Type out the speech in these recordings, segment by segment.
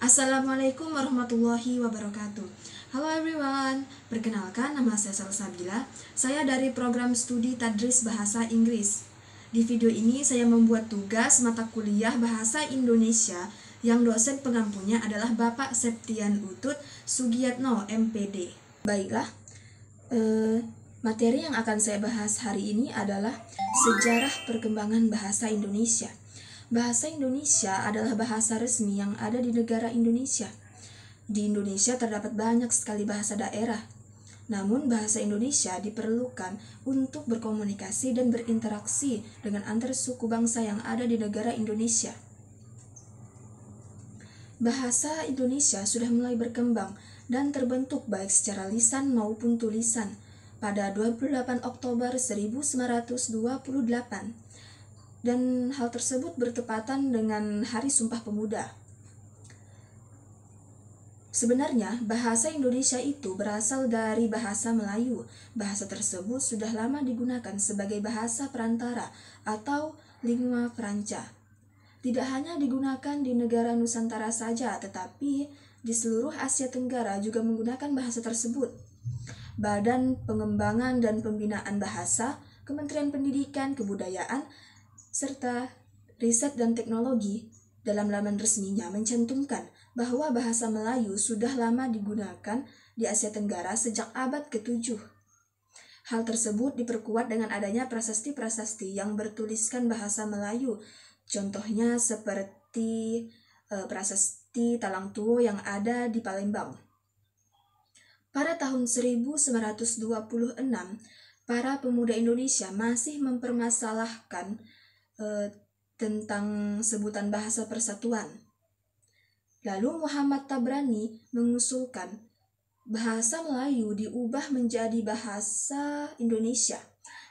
Assalamualaikum warahmatullahi wabarakatuh. Halo everyone, perkenalkan nama saya Salsabila. Saya dari program studi Tadris Bahasa Inggris. Di video ini saya membuat tugas mata kuliah Bahasa Indonesia yang dosen pengampunya adalah Bapak Septian Utut Sugiyatno, MPD. Baiklah, materi yang akan saya bahas hari ini adalah sejarah perkembangan bahasa Indonesia. Bahasa Indonesia adalah bahasa resmi yang ada di negara Indonesia. Di Indonesia terdapat banyak sekali bahasa daerah. Namun bahasa Indonesia diperlukan untuk berkomunikasi dan berinteraksi dengan antar suku bangsa yang ada di negara Indonesia. Bahasa Indonesia sudah mulai berkembang dan terbentuk baik secara lisan maupun tulisan pada 28 Oktober 1928. Dan hal tersebut bertepatan dengan Hari Sumpah Pemuda. Sebenarnya, bahasa Indonesia itu berasal dari bahasa Melayu. Bahasa tersebut sudah lama digunakan sebagai bahasa perantara atau lingua franca. Tidak hanya digunakan di negara Nusantara saja, tetapi di seluruh Asia Tenggara juga menggunakan bahasa tersebut. Badan Pengembangan dan Pembinaan Bahasa, Kementerian Pendidikan, Kebudayaan, serta Riset dan Teknologi dalam laman resminya mencantumkan bahwa bahasa Melayu sudah lama digunakan di Asia Tenggara sejak abad ke-7. Hal tersebut diperkuat dengan adanya prasasti-prasasti yang bertuliskan bahasa Melayu. Contohnya seperti prasasti Talang Tuo yang ada di Palembang. Pada tahun 1926, para pemuda Indonesia masih mempermasalahkan tentang sebutan bahasa persatuan. Lalu Muhammad Tabrani mengusulkan bahasa Melayu diubah menjadi bahasa Indonesia,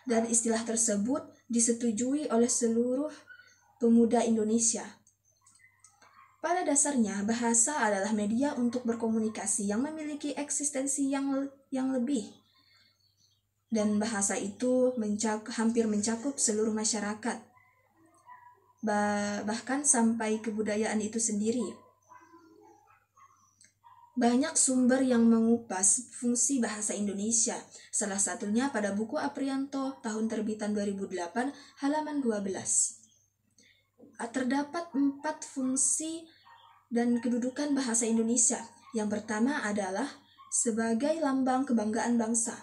dan istilah tersebut disetujui oleh seluruh pemuda Indonesia. Pada dasarnya, bahasa adalah media untuk berkomunikasi yang memiliki eksistensi yang lebih, dan bahasa itu hampir mencakup seluruh masyarakat, bahkan sampai kebudayaan itu sendiri. Banyak sumber yang mengupas fungsi bahasa Indonesia, salah satunya pada buku Aprianto tahun terbitan 2008 halaman 12. Terdapat 4 fungsi dan kedudukan bahasa Indonesia. Yang pertama adalah sebagai lambang kebanggaan bangsa.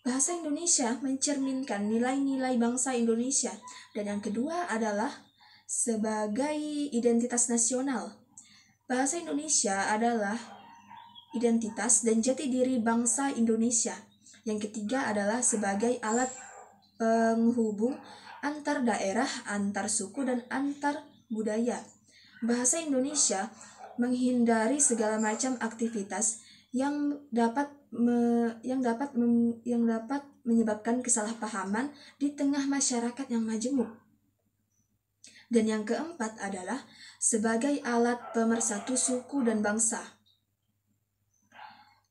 Bahasa Indonesia mencerminkan nilai-nilai bangsa Indonesia. Dan yang kedua adalah sebagai identitas nasional. Bahasa Indonesia adalah identitas dan jati diri bangsa Indonesia. Yang ketiga adalah sebagai alat penghubung antar daerah, antar suku, dan antar budaya. Bahasa Indonesia menghindari segala macam aktivitas yang dapat menyebabkan kesalahpahaman di tengah masyarakat yang majemuk. Dan yang keempat adalah sebagai alat pemersatu suku dan bangsa.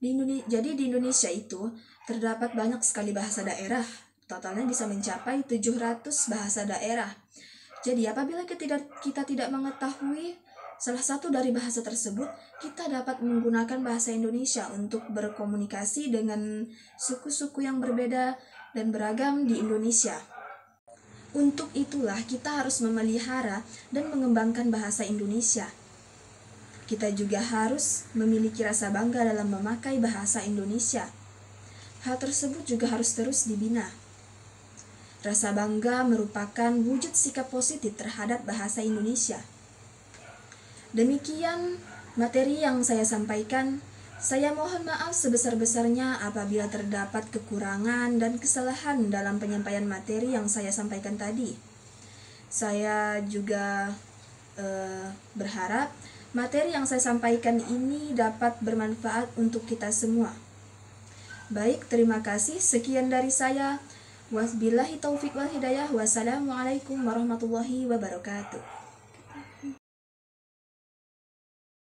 Jadi di Indonesia itu terdapat banyak sekali bahasa daerah. Totalnya bisa mencapai 700 bahasa daerah. Jadi apabila kita tidak mengetahui salah satu dari bahasa tersebut, kita dapat menggunakan bahasa Indonesia untuk berkomunikasi dengan suku-suku yang berbeda dan beragam di Indonesia. Untuk itulah kita harus memelihara dan mengembangkan bahasa Indonesia. Kita juga harus memiliki rasa bangga dalam memakai bahasa Indonesia. Hal tersebut juga harus terus dibina. Rasa bangga merupakan wujud sikap positif terhadap bahasa Indonesia. Demikian materi yang saya sampaikan. Saya mohon maaf sebesar-besarnya apabila terdapat kekurangan dan kesalahan dalam penyampaian materi yang saya sampaikan tadi. Saya juga berharap materi yang saya sampaikan ini dapat bermanfaat untuk kita semua. Baik, terima kasih. Sekian dari saya. Wabillahi taufiq wal hidayah. Wassalamualaikum warahmatullahi wabarakatuh.